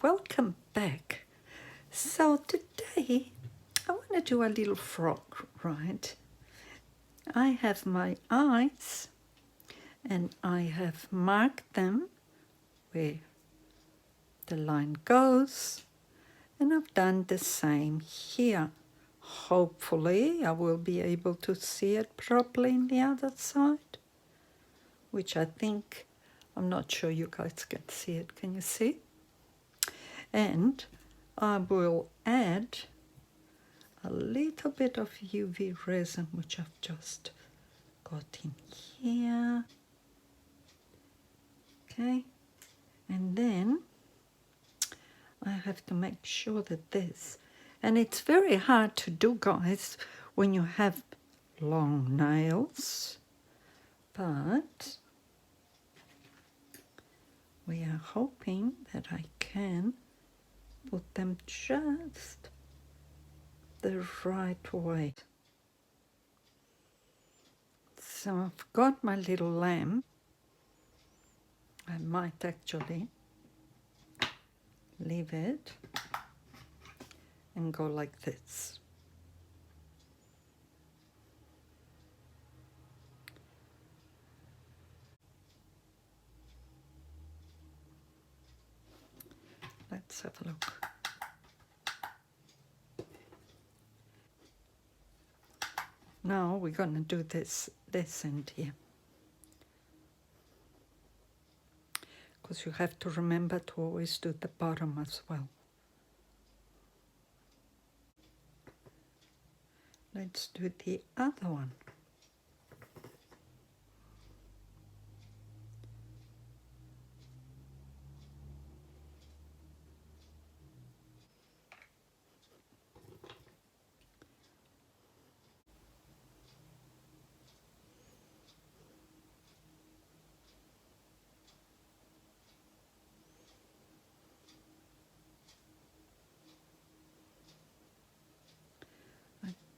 welcome back. So today I want to do a little frog, right? I have my eyes and I have marked them where the line goes, and I've done the same here. Hopefully I will be able to see it properly in the other side, which I think, I'm not sure you guys can see it. Can you see? And I will add a little bit of UV resin, which I've just got in here. Okay, and then I have to make sure that this, and it's very hard to do, guys, when you have long nails, but we are hoping that I can put them just the right way. So I've got my little lamp. I might actually leave it and go like this. Let's have a look. Now we're going to do this end here, because you have to remember to always do the bottom as well. Let's do the other one.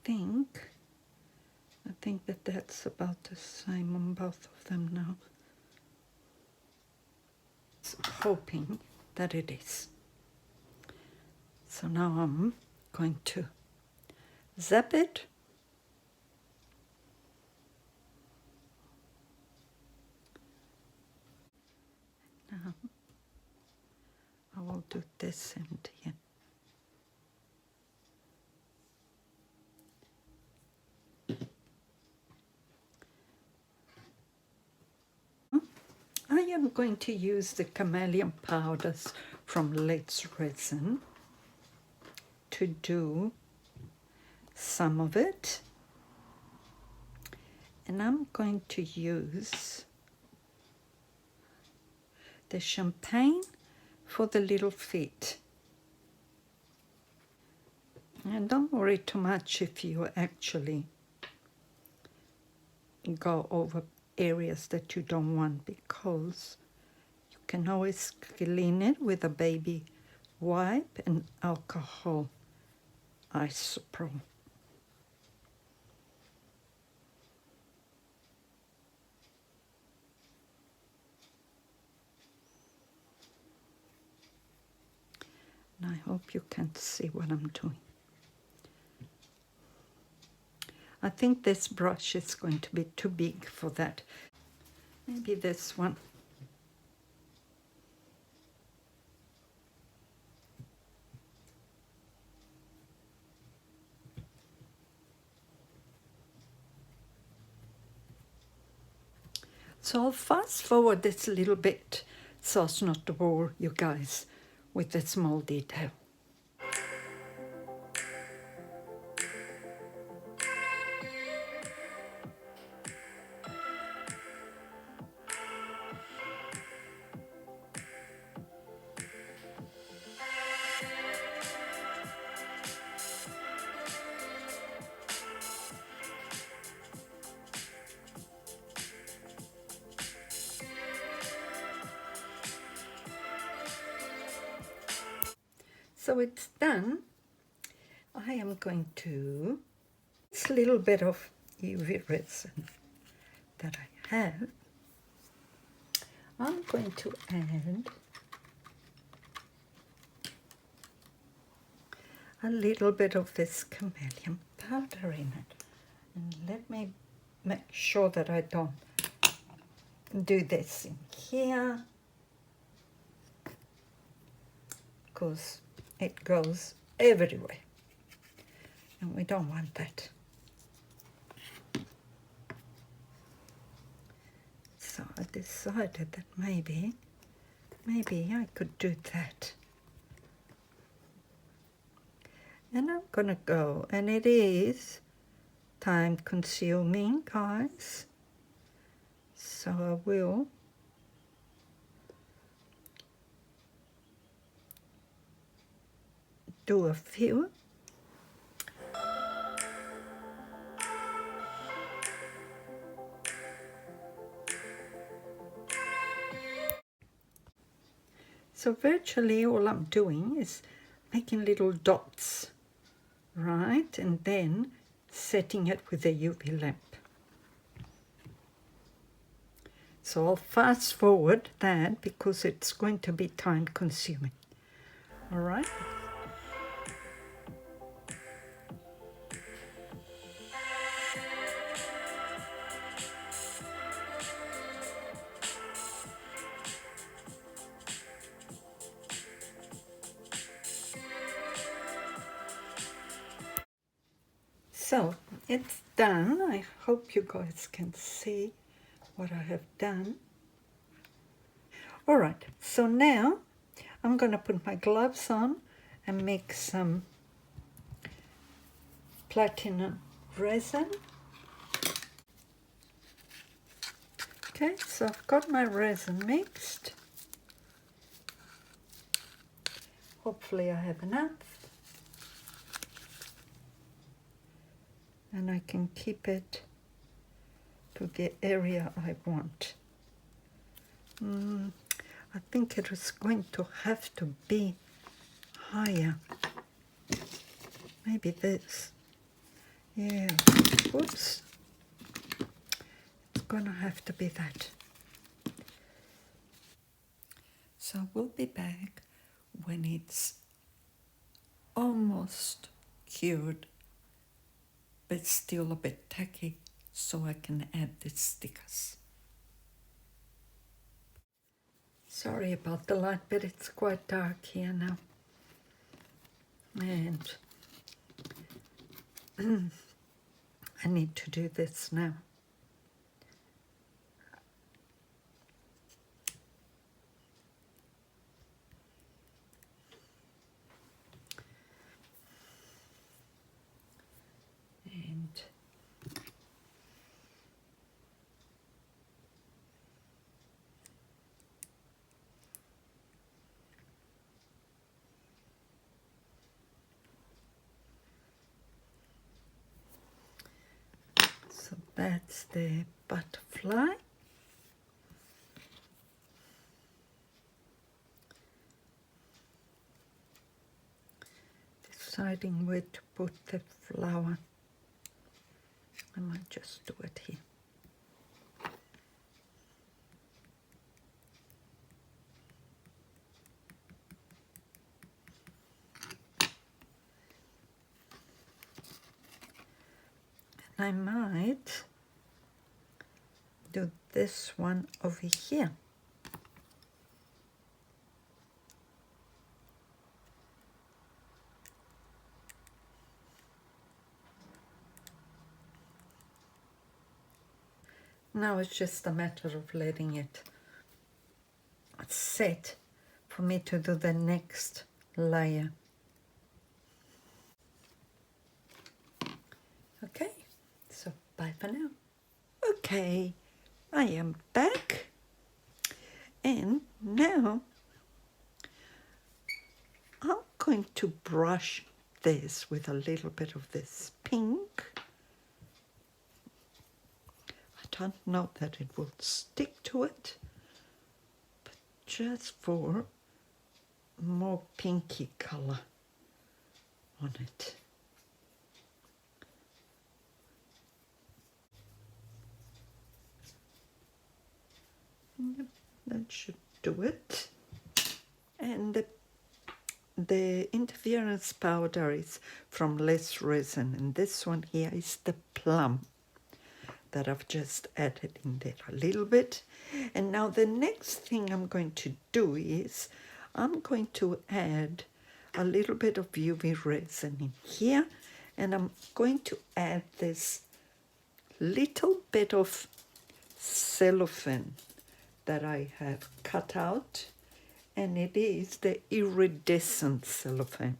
I think that that's about the same on both of them now. Hoping that it is. So now I'm going to zap it. Now I will do this end here. I am going to use the chameleon powders from Resin to do some of it, and I'm going to use the champagne for the little feet. And don't worry too much if you actually go over areas that you don't want, because you can always clean it with a baby wipe and alcohol isopropyl. And I hope you can see what I'm doing. I think this brush is going to be too big for that. Maybe this one. So I'll fast forward this a little bit so as not to bore you guys with the small detail. So it's done. I am going to, this little bit of UV resin that I have, I'm going to add a little bit of this chameleon powder in it. And let me make sure that I don't do this in here, because it goes everywhere and we don't want that. So I decided that maybe I could do that. And I'm gonna go, and it is time consuming, guys, so I will do a few. So virtually all I'm doing is making little dots, right? And then setting it with a UV lamp. So I'll fast forward that because it's going to be time consuming. All right? So it's done. I hope you guys can see what I have done. All right, so now I'm going to put my gloves on and mix some platinum resin. Okay, so I've got my resin mixed. Hopefully I have enough. And I can keep it to the area I want. I think it is going to have to be higher. Maybe this. Yeah, whoops. It's gonna have to be that. So we'll be back when it's almost cured, but still a bit tacky, so I can add the stickers. Sorry about the light, but it's quite dark here now. And I need to do this now. And so that's the butterfly. Deciding where to put the flower. I might just do it here. I might do this one over here. Now it's just a matter of letting it set for me to do the next layer. Okay, so bye for now. Okay, I am back, and now I'm going to brush this with a little bit of this pink. I don't know that it will stick to it, but just for more pinky color on it. Yep, that should do it. And the interference powder is from less resin, and this one here is the plum that I've just added in there a little bit. And now the next thing I'm going to do is I'm going to add a little bit of UV resin in here, and I'm going to add this little bit of cellophane that I have cut out, and it is the iridescent cellophane.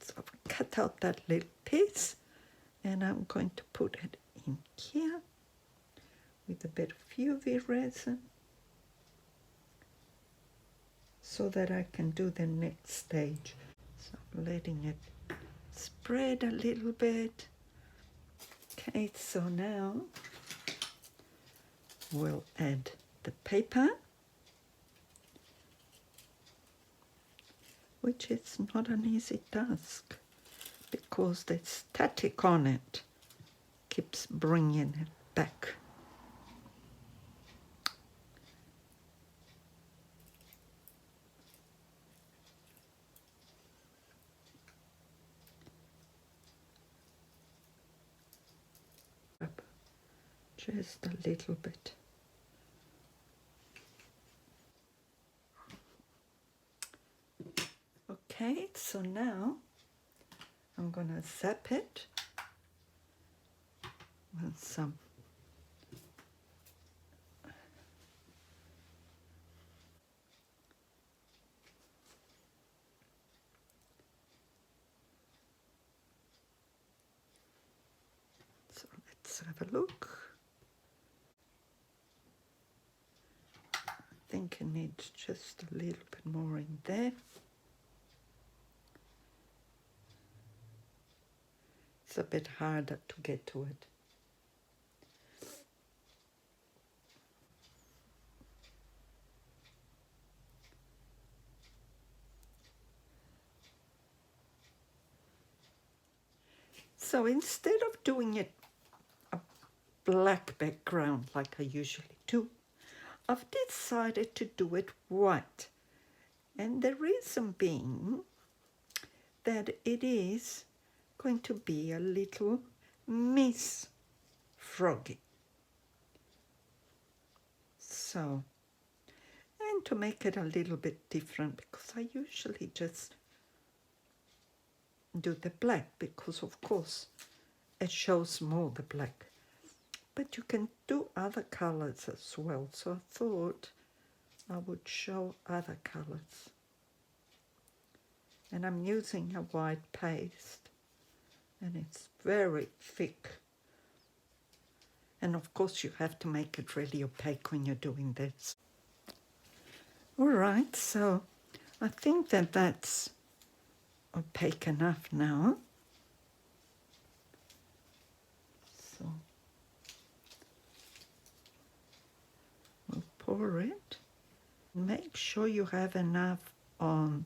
So I've cut out that little piece, and I'm going to put it in here with a bit of UV resin so that I can do the next stage. So I'm letting it spread a little bit. Okay, so now we'll add the paper, which is not an easy task because the static on it keeps bringing it back. Just a little bit. Okay, so now I'm gonna zap it with some so let's have a look. I think it needs just a little bit more in there. It's a bit harder to get to it. So instead of doing it a black background like I usually do, I've decided to do it white. And the reason being that it is going to be a little Miss Froggy. So, and to make it a little bit different, because I usually just do the black, because of course it shows more the black. But you can do other colors as well, so I thought I would show other colors. And I'm using a white paste, and it's very thick. And of course you have to make it really opaque when you're doing this. All right, so I think that that's opaque enough now. So we'll pour it. Make sure you have enough on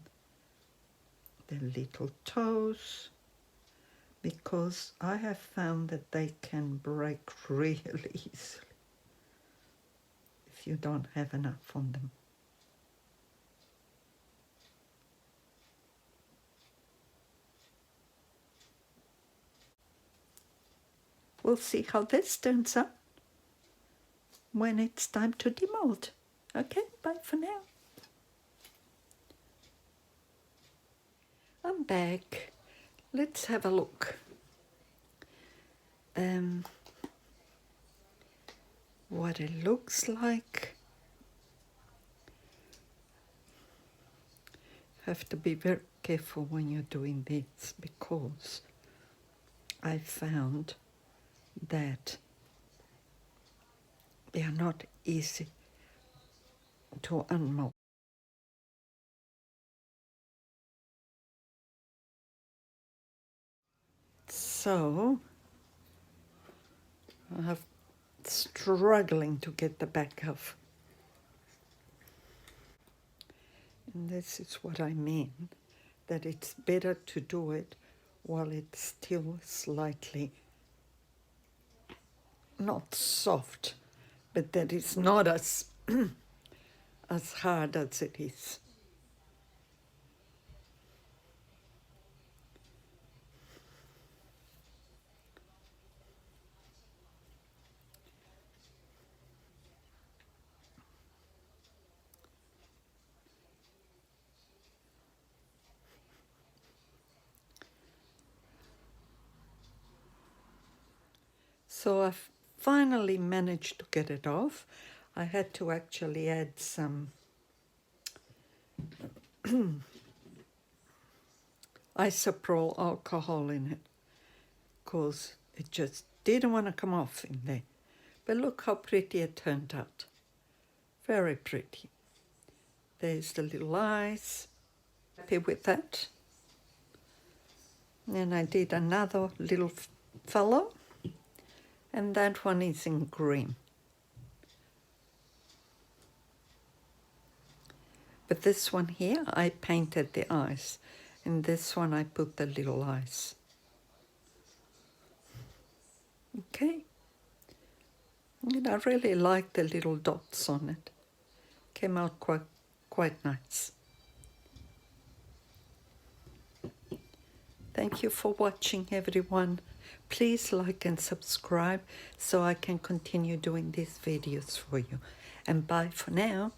the little toes, because I have found that they can break really easily if you don't have enough on them. We'll see how this turns out when it's time to demold. Okay, bye for now. I'm back. Let's have a look. What it looks like. Have to be very careful when you're doing this, because I found that they are not easy to unmold. So I'm struggling to get the back off. And this is what I mean, that it's better to do it while it's still slightly not soft, but that it's not as as hard as it is So I finally managed to get it off. I had to actually add some isopropyl alcohol in it because it just didn't want to come off in there. But look how pretty it turned out. Very pretty. There's the little eyes. Happy with that. Then I did another little fellow, and that one is in green. But this one here, I painted the eyes, and this one I put the little eyes. Okay. And I really like the little dots on it. Came out quite nice. Thank you for watching, everyone. Please like and subscribe so I can continue doing these videos for you. And bye for now.